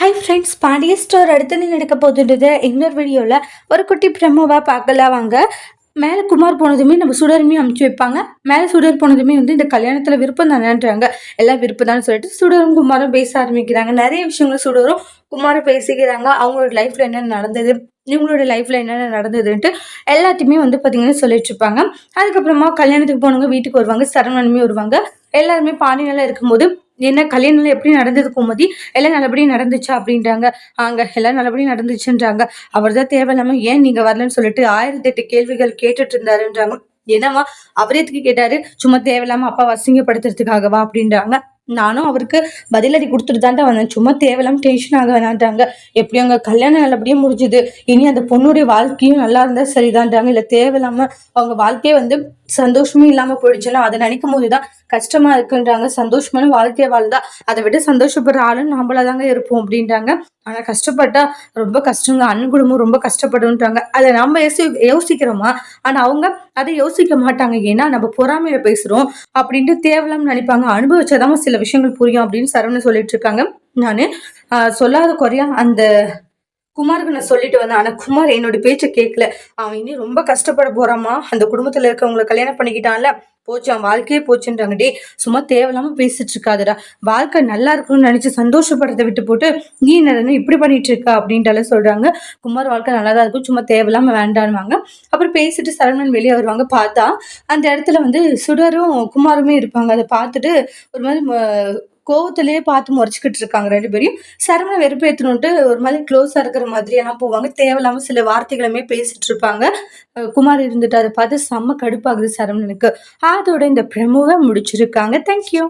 Hi friends, Pandya store அடுத்து நடக்க போகுதுன்றது இன்னொரு வீடியோவில் ஒரு குட்டி ப்ரெமோவாக பார்க்கலாம் வாங்க. மேலே குமார் போனதுமே நம்ம சுடருமே அமுச்சு வைப்பாங்க. மேலே சுடர் போனதுமே இந்த கல்யாணத்தில் விருப்பம் தானேன்றாங்க. எல்லாம் விருப்பம் தானே சொல்லிட்டு சுடரும் குமாரும் பேச ஆரம்பிக்கிறாங்க. நிறைய விஷயங்கள் சுடரும் குமாரும் பேசிக்கிறாங்க. அவங்களோட லைஃப்பில் என்னென்ன நடந்தது, இவங்களோட லைஃப்பில் என்னென்ன நடந்ததுன்ட்டு எல்லாத்தையுமே பார்த்தீங்கன்னா சொல்லிட்டு இருப்பாங்க. அதுக்கப்புறமா கல்யாணத்துக்கு போனவங்க வீட்டுக்கு வருவாங்க. சரவணனுமே வருவாங்க. எல்லாருமே பாண்டியெல்லாம் இருக்கும்போது என்ன கல்யாணம் எப்படி நடந்தது கோமதி, எல்லாம் நல்லபடியா நடந்துச்சா அப்படின்றாங்க. எல்லாம் நல்லபடியா நடந்துச்சுன்றாங்க. அவர் தான் தேவையில்லாம ஏன் நீங்க வரலன்னு சொல்லிட்டு 1008 கேள்விகள் கேட்டுட்டு இருந்தாருன்றாங்க. என்னவா அவர் எதுக்கு கேட்டாரு, சும்மா தேவையில்லாம அப்பா அசிங்கப்படுத்துறதுக்காகவா அப்படின்றாங்க. நானும் அவருக்கு பதிலடி கொடுத்துட்டு தான்டா வந்தேன், சும்மா தேவையில்லாம டென்ஷன் ஆக வேணான்றாங்க. எப்படி அவங்க கல்யாணம் நல்லபடியா முடிஞ்சுது, இனி அந்த பொண்ணுடைய வாழ்க்கையும் நல்லா இருந்தா சரிதான்றாங்க. இல்ல தேவையில்லாம அவங்க வாழ்க்கையை சந்தோஷமே இல்லாம போயிடுச்சுன்னா அதை நினைக்கும் போதுதான் கஷ்டமா இருக்குன்றாங்க. சந்தோஷமான வாழ்க்கையை வாழ்ந்தா அதை விட சந்தோஷப்படுற ஆளும் நம்மளதாங்க இருப்போம் அப்படின்றாங்க. ஆனா கஷ்டப்பட்டா ரொம்ப கஷ்டங்க, அண்ணன் குடும்பம் ரொம்ப கஷ்டப்படுன்றாங்க. அதை நம்ம யோசிக்கிறோமா, ஆனா அவங்க அதை யோசிக்க மாட்டாங்க. ஏன்னா நம்ம பொறாமையில பேசுறோம் அப்படின்ட்டு தேவையில்லாம நினைப்பாங்க. அனுபவிச்சாதான் சில விஷயங்கள் புரியும் அப்படின்னு சரவணன் சொல்லிட்டு இருக்காங்க. நானு சொல்லாத குறையா அந்த குமாருக்கு நான் சொல்லிட்டு வந்தேன். ஆனா குமார் என்னோட பேச்ச கேட்கல. அவன் இனி ரொம்ப கஷ்டப்பட போறாமா, அந்த குடும்பத்துல இருக்கவங்களை கல்யாணம் பண்ணிக்கிட்டான்ல, போச்சு அவன் வாழ்க்கையே போச்சுன்றாங்க. டே சும்மா தேவையில்லாம பேசிட்டு இருக்காதுடா, வாழ்க்கை நல்லா இருக்கணும்னு நினைச்சு சந்தோஷப்படுறதை விட்டு போட்டு நீ என்ன இப்படி பண்ணிட்டு இருக்க அப்படின்ட்டு சொல்றாங்க. குமார் வாழ்க்கை நல்லாதான் இருக்கும், சும்மா தேவையில்லாம வேண்டான்வாங்க. அப்புறம் பேசிட்டு சரவணன் வெளியே வருவாங்க. பார்த்தா அந்த இடத்துல சுடரும் குமாருமே இருப்பாங்க. அதை பார்த்துட்டு ஒரு மாதிரி கோவத்திலேயே பார்த்து முறைச்சிக்கிட்டு இருக்காங்க ரெண்டு பேரையும். சரவண வெறுப்பேற்றணுன்ட்டு ஒரு மாதிரி க்ளோஸா இருக்கிற மாதிரி எல்லாம் போவாங்க. தேவையில்லாம சில வார்த்தைகளுமே பேசிட்டு இருப்பாங்க. குமார் இருந்துட்டு அதை பார்த்து செம்ம கடுப்பாகுது சரவணனுக்கு. அதோட இந்த ப்ரெமோவை முடிச்சிருக்காங்க. தேங்க்யூ.